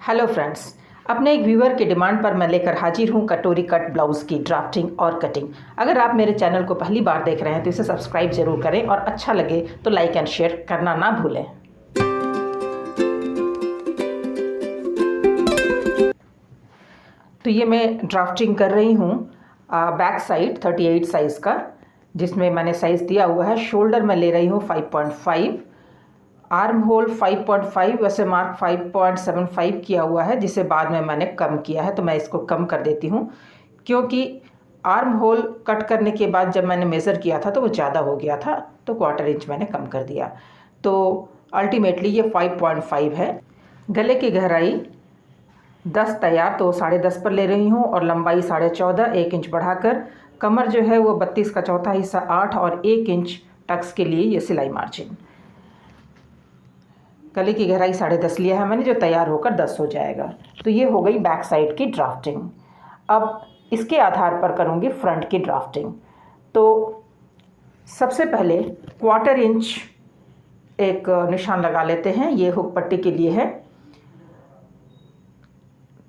Hello friends, अपने एक viewer के डिमांड पर मैं लेकर हाजिर हूँ कटोरी कट ब्लाउज़ की ड्राफ्टिंग और कटिंग। अगर आप मेरे चैनल को पहली बार देख रहे हैं तो इसे सब्सक्राइब ज़रूर करें और अच्छा लगे तो लाइक एंड शेयर करना ना भूलें। तो ये मैं ड्राफ्टिंग कर रही हूँ बैक साइड 38 साइज़ का, जिसमें मैंने साइज़ दिया हुआ है। शोल्डर मैं ले रही हूँ 5.5, आर्म होल 5.5, वैसे मार्क 5.75 किया हुआ है, जिसे बाद में मैंने कम किया है, तो मैं इसको कम कर देती हूँ क्योंकि आर्म होल कट करने के बाद जब मैंने मेज़र किया था तो वो ज़्यादा हो गया था, तो 1/4 इंच मैंने कम कर दिया। तो अल्टीमेटली ये 5.5 है। गले की गहराई 10 तैयार तो 10.5 पर ले रही हूँ और लंबाई 14.5, 1 इंच बढ़ाकर। कमर जो है वो 32 का चौथा हिस्सा 8 और 1 इंच टक्स के लिए ये सिलाई मार्जिन। गले की गहराई 10.5 लिया है मैंने, जो तैयार होकर 10 हो जाएगा। तो ये हो गई बैक साइड की ड्राफ्टिंग। अब इसके आधार पर करूँगी फ्रंट की ड्राफ्टिंग। तो सबसे पहले 1/4 इंच एक निशान लगा लेते हैं, ये हुक पट्टी के लिए है।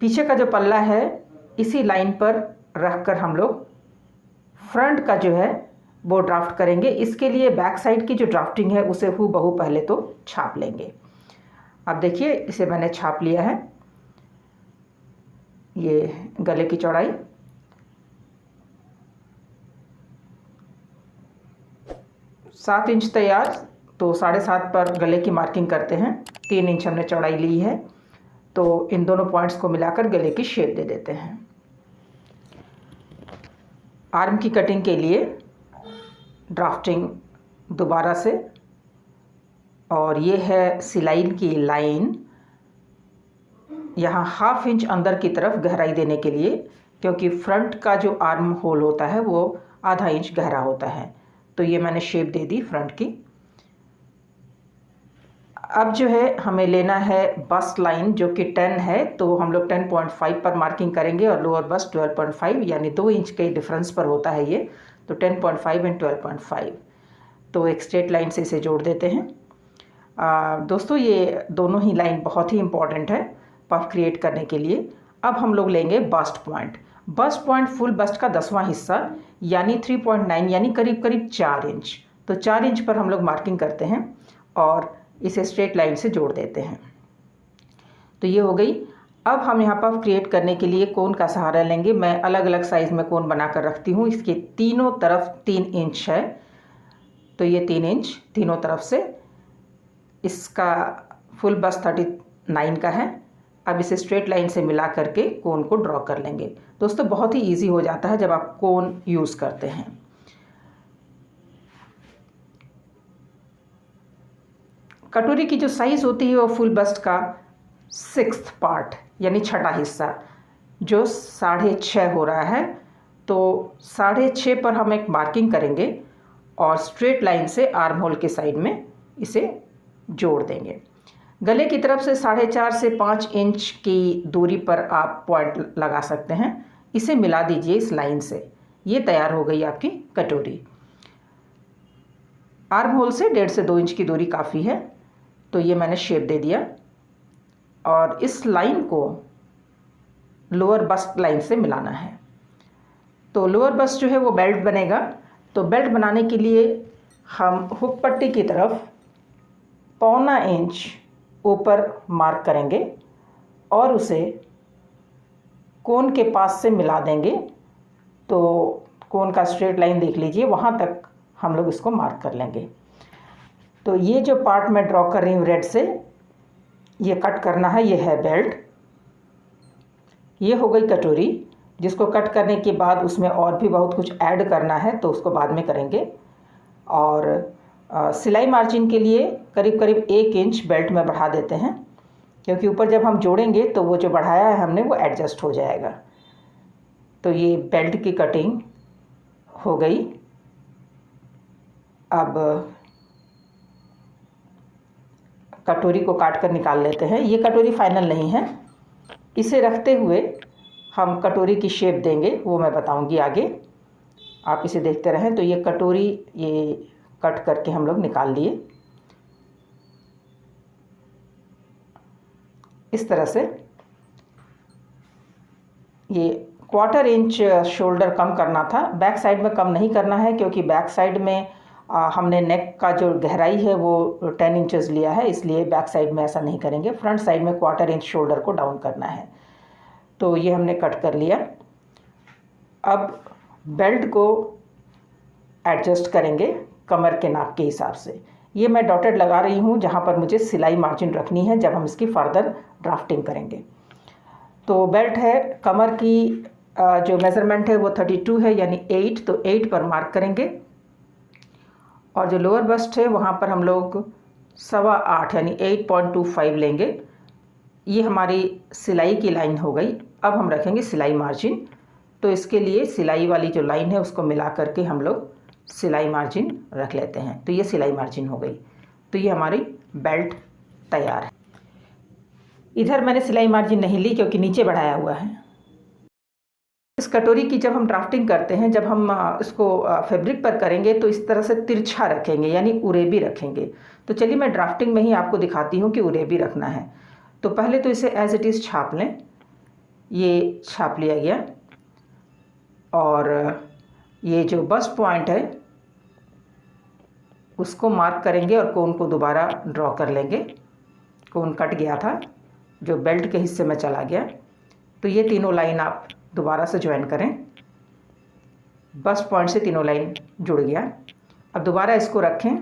पीछे का जो पल्ला है इसी लाइन पर रख कर हम लोग फ्रंट का जो है वो ड्राफ्ट करेंगे। इसके लिए बैक साइड की जो ड्राफ्टिंग है उसे हूबहू पहले तो छाप लेंगे। अब देखिए, इसे मैंने छाप लिया है। ये गले की चौड़ाई 7 इंच तैयार, तो 7.5 पर गले की मार्किंग करते हैं। 3 इंच हमने चौड़ाई ली है, तो इन दोनों पॉइंट्स को मिलाकर गले की शेप दे देते हैं। आर्म की कटिंग के लिए ड्राफ्टिंग दोबारा से, और ये है सिलाई की लाइन। यहाँ 1/2 इंच अंदर की तरफ गहराई देने के लिए, क्योंकि फ्रंट का जो आर्म होल होता है वो आधा इंच गहरा होता है। तो ये मैंने शेप दे दी फ्रंट की। अब जो है हमें लेना है बस्ट लाइन, जो कि 10 है, तो हम लोग 10.5 पर मार्किंग करेंगे और लोअर बस्ट 12.5, यानी 2 इंच के डिफरेंस पर होता है ये। तो 10.5 एंड 12.5, तो एक स्ट्रेट लाइन से इसे जोड़ देते हैं। दोस्तों, ये दोनों ही लाइन बहुत ही इम्पॉर्टेंट है पफ क्रिएट करने के लिए। अब हम लोग लेंगे bust point. Bust point full bust का 10वां हिस्सा, यानी 3.9, यानी करीब करीब 4 इंच। तो 4 इंच पर हम लोग मार्किंग करते हैं और इसे स्ट्रेट लाइन से जोड़ देते हैं। तो ये हो गई। अब हम यहाँ पफ क्रिएट करने के लिए कोन का सहारा लेंगे। मैं अलग अलग साइज़ में कोन बनाकर रखती हूँ। इसके तीनों तरफ 3 इंच है, तो ये 3 इंच तीनों तरफ से। इसका फुल बस्ट 39 का है। अब इसे स्ट्रेट लाइन से मिला करके कोन को ड्रॉ कर लेंगे। दोस्तों, बहुत ही इजी हो जाता है जब आप कोन यूज़ करते हैं। कटोरी की जो साइज़ होती है वो फुल बस्ट का 6th पार्ट, यानी छठा हिस्सा, जो 6.5 हो रहा है। तो 6.5 पर हम एक मार्किंग करेंगे और स्ट्रेट लाइन से आर्म होल के साइड में इसे जोड़ देंगे। गले की तरफ से 4.5 से 5 इंच की दूरी पर आप पॉइंट लगा सकते हैं। इसे मिला दीजिए इस लाइन से। ये तैयार हो गई आपकी कटोरी। आर्म होल से 1.5 से 2 इंच की दूरी काफ़ी है, तो ये मैंने शेप दे दिया। और इस लाइन को लोअर बस्ट लाइन से मिलाना है। तो लोअर बस्ट जो है वो बेल्ट बनेगा। तो बेल्ट बनाने के लिए हम हुक पट्टी की तरफ 1/4 इंच ऊपर मार्क करेंगे और उसे कोन के पास से मिला देंगे। तो कोन का स्ट्रेट लाइन देख लीजिए, वहाँ तक हम लोग इसको मार्क कर लेंगे। तो ये जो पार्ट मैं ड्रॉ कर रही हूँ रेड से, ये कट करना है। ये है बेल्ट। ये हो गई कटोरी, जिसको कट करने के बाद उसमें और भी बहुत कुछ ऐड करना है, तो उसको बाद में करेंगे। और सिलाई मार्जिन के लिए करीब करीब 1 इंच बेल्ट में बढ़ा देते हैं, क्योंकि ऊपर जब हम जोड़ेंगे तो वो जो बढ़ाया है हमने वो एडजस्ट हो जाएगा। तो ये बेल्ट की कटिंग हो गई। अब कटोरी को काट कर निकाल लेते हैं। ये कटोरी फाइनल नहीं है। इसे रखते हुए हम कटोरी की शेप देंगे, वो मैं बताऊंगी आगे। आप इसे देखते रहें। तो ये कटोरी ये कट करके हम लोग निकाल लिए इस तरह से। ये 1/4 इंच शोल्डर कम करना था। बैक साइड में कम नहीं करना है क्योंकि बैक साइड में हमने नेक का जो गहराई है वो 10 इंचेस लिया है, इसलिए बैक साइड में ऐसा नहीं करेंगे। फ्रंट साइड में 1/4 इंच शोल्डर को डाउन करना है। तो ये हमने कट कर लिया। अब बेल्ट को एडजस्ट करेंगे कमर के नाप के हिसाब से। ये मैं डॉटेड लगा रही हूँ जहाँ पर मुझे सिलाई मार्जिन रखनी है जब हम इसकी फर्दर ड्राफ्टिंग करेंगे। तो बेल्ट है, कमर की जो मेज़रमेंट है वो 32 है यानी 8, तो 8 पर मार्क करेंगे। और जो लोअर बस्ट है वहाँ पर हम लोग 8.25 यानी 8.25 लेंगे। ये हमारी सिलाई की लाइन हो गई। अब हम रखेंगे सिलाई मार्जिन। तो इसके लिए सिलाई वाली जो लाइन है उसको मिला करके हम लोग सिलाई मार्जिन रख लेते हैं। तो ये सिलाई मार्जिन हो गई। तो ये हमारी बेल्ट तैयार है। इधर मैंने सिलाई मार्जिन नहीं ली क्योंकि नीचे बढ़ाया हुआ है। इस कटोरी की जब हम ड्राफ्टिंग करते हैं, जब हम इसको फैब्रिक पर करेंगे तो इस तरह से तिरछा रखेंगे यानी उरेबी रखेंगे। तो चलिए मैं ड्राफ्टिंग में ही आपको दिखाती हूँ कि उरेबी रखना है। तो पहले तो इसे एज इट इज़ छाप लें। ये छाप लिया गया। और ये जो बस्ट पॉइंट है उसको मार्क करेंगे और कोन को दोबारा ड्रॉ कर लेंगे। कोन कट गया था जो बेल्ट के हिस्से में चला गया। तो ये तीनों लाइन आप दोबारा से ज्वाइन करें। बस्ट पॉइंट से तीनों लाइन जुड़ गया। अब दोबारा इसको रखें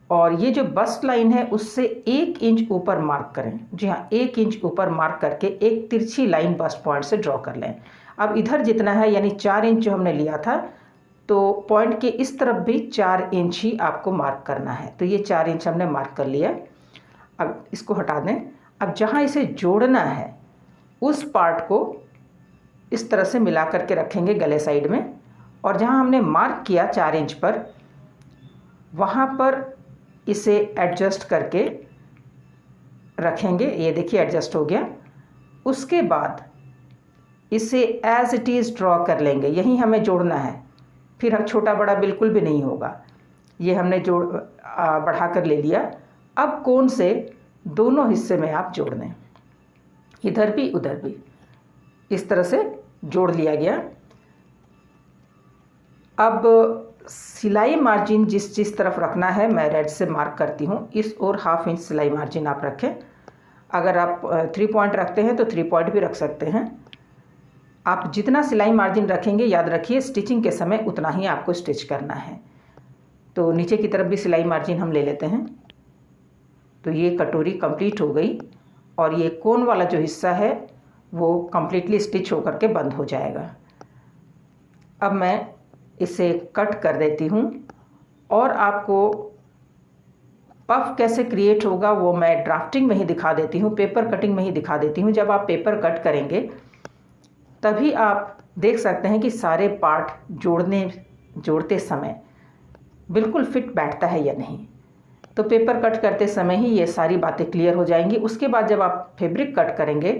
और ये जो बस्ट लाइन है उससे 1 इंच ऊपर मार्क करें। जी हाँ, 1 इंच ऊपर मार्क करके एक तिरछी लाइन बस्ट पॉइंट से ड्रॉ कर लें। अब इधर जितना है यानी 4 इंच जो हमने लिया था, तो पॉइंट के इस तरफ भी 4 इंच ही आपको मार्क करना है। तो ये 4 इंच हमने मार्क कर लिया। अब इसको हटा दें। अब जहाँ इसे जोड़ना है उस पार्ट को इस तरह से मिला करके रखेंगे गले साइड में। और जहाँ हमने मार्क किया 4 इंच पर, वहाँ पर इसे एडजस्ट करके रखेंगे। ये देखिए एडजस्ट हो गया। उसके बाद इसे एज इट इज़ ड्रॉ कर लेंगे। यहीं हमें जोड़ना है, फिर हम छोटा बड़ा बिल्कुल भी नहीं होगा। ये हमने बढ़ा कर ले लिया। अब कोन से दोनों हिस्से में आप जोड़ दें, इधर भी उधर भी, इस तरह से जोड़ लिया गया। अब सिलाई मार्जिन जिस तरफ रखना है मैं रेड से मार्क करती हूँ। इस और 1/2 इंच सिलाई मार्जिन आप रखें। अगर आप 3 पॉइंट रखते हैं तो 3 पॉइंट भी रख सकते हैं। आप जितना सिलाई मार्जिन रखेंगे, याद रखिए स्टिचिंग के समय उतना ही आपको स्टिच करना है। तो नीचे की तरफ भी सिलाई मार्जिन हम ले लेते हैं। तो ये कटोरी कंप्लीट हो गई और ये कोन वाला जो हिस्सा है वो कम्प्लीटली स्टिच होकर के बंद हो जाएगा। अब मैं इसे कट कर देती हूँ और आपको पफ कैसे क्रिएट होगा वो मैं ड्राफ्टिंग में ही दिखा देती हूँ, पेपर कटिंग में ही दिखा देती हूँ। जब आप पेपर कट करेंगे तभी आप देख सकते हैं कि सारे पार्ट जोड़ते समय बिल्कुल फिट बैठता है या नहीं। तो पेपर कट करते समय ही ये सारी बातें क्लियर हो जाएंगी। उसके बाद जब आप फैब्रिक कट करेंगे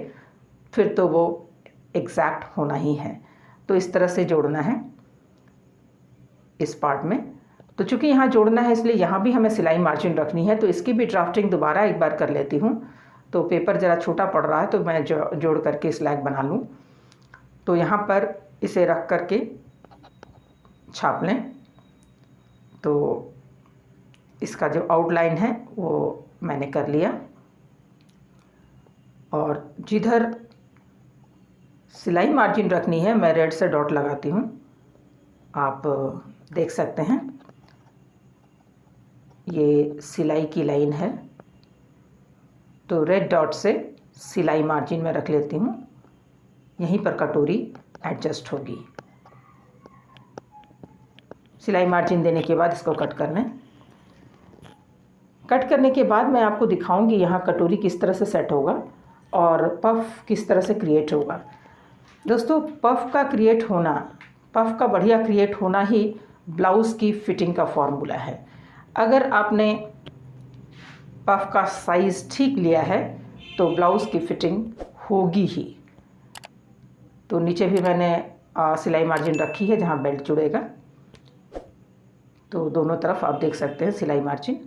फिर तो वो एग्जैक्ट होना ही है। तो इस तरह से जोड़ना है इस पार्ट में। तो चूँकि यहाँ जोड़ना है इसलिए यहाँ भी हमें सिलाई मार्जिन रखनी है। तो इसकी भी ड्राफ्टिंग दोबारा एक बार कर लेती हूँ। तो पेपर ज़रा छोटा पड़ रहा है तो मैं जोड़ करके स्लैग बना लूँ। तो यहाँ पर इसे रख करके छाप लें। तो इसका जो आउटलाइन है वो मैंने कर लिया। और जिधर सिलाई मार्जिन रखनी है मैं रेड से डॉट लगाती हूँ। आप देख सकते हैं ये सिलाई की लाइन है। तो रेड डॉट से सिलाई मार्जिन में रख लेती हूँ। यहीं पर कटोरी एडजस्ट होगी। सिलाई मार्जिन देने के बाद इसको कट कर लें। कट करने के बाद मैं आपको दिखाऊंगी यहाँ कटोरी किस तरह से सेट होगा और पफ किस तरह से क्रिएट होगा। दोस्तों पफ का बढ़िया क्रिएट होना ही ब्लाउज़ की फिटिंग का फॉर्मूला है। अगर आपने पफ का साइज़ ठीक लिया है तो ब्लाउज़ की फिटिंग होगी ही। तो नीचे भी मैंने सिलाई मार्जिन रखी है जहाँ बेल्ट जुड़ेगा। तो दोनों तरफ आप देख सकते हैं सिलाई मार्जिन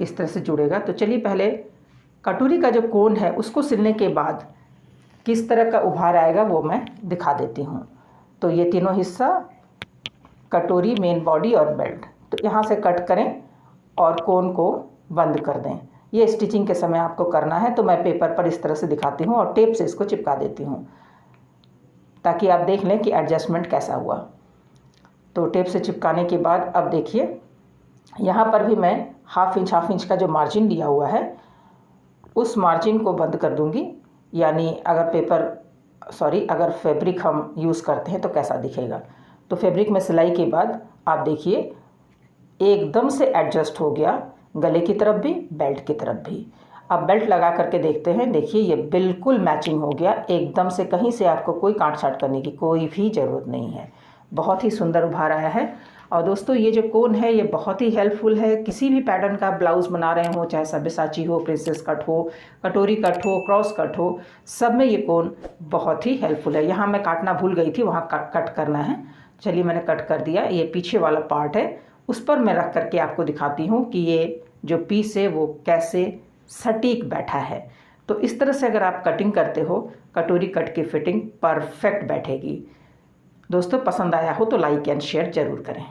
इस तरह से जुड़ेगा। तो चलिए पहले कटोरी का जो कोन है उसको सिलने के बाद किस तरह का उभार आएगा वो मैं दिखा देती हूँ। तो ये तीनों हिस्सा, कटोरी, मेन बॉडी और बेल्ट, तो यहाँ से कट करें और कोन को बंद कर दें। ये स्टिचिंग के समय आपको करना है, तो मैं पेपर पर इस तरह से दिखाती हूँ और टेप से इसको चिपका देती हूँ ताकि आप देख लें कि एडजस्टमेंट कैसा हुआ। तो टेप से चिपकाने के बाद अब देखिए यहाँ पर भी मैं हाफ इंच का जो मार्जिन लिया हुआ है उस मार्जिन को बंद कर दूँगी। यानी अगर फैब्रिक हम यूज़ करते हैं तो कैसा दिखेगा। तो फैब्रिक में सिलाई के बाद आप देखिए एकदम से एडजस्ट हो गया, गले की तरफ भी, बेल्ट की तरफ भी। अब बेल्ट लगा करके देखते हैं। देखिए ये बिल्कुल मैचिंग हो गया एकदम से, कहीं से आपको कोई काट छाट करने की कोई भी ज़रूरत नहीं है। बहुत ही सुंदर उभार आया है। और दोस्तों ये जो कोन है ये बहुत ही हेल्पफुल है। किसी भी पैटर्न का ब्लाउज़ बना रहे हो, चाहे सब्यसाची हो, प्रिंसेस कट हो, कटोरी कट हो, क्रॉस कट हो, सब में ये कोन बहुत ही हेल्पफुल है। यहाँ मैं काटना भूल गई थी, वहाँ कट करना है। चलिए मैंने कट कर दिया। ये पीछे वाला पार्ट है, उस पर मैं रख करके आपको दिखाती हूँ कि ये जो पीस है वो कैसे सटीक बैठा है। तो इस तरह से अगर आप कटिंग करते हो, कटोरी कट की फिटिंग परफेक्ट बैठेगी। दोस्तों पसंद आया हो तो लाइक एंड शेयर ज़रूर करें।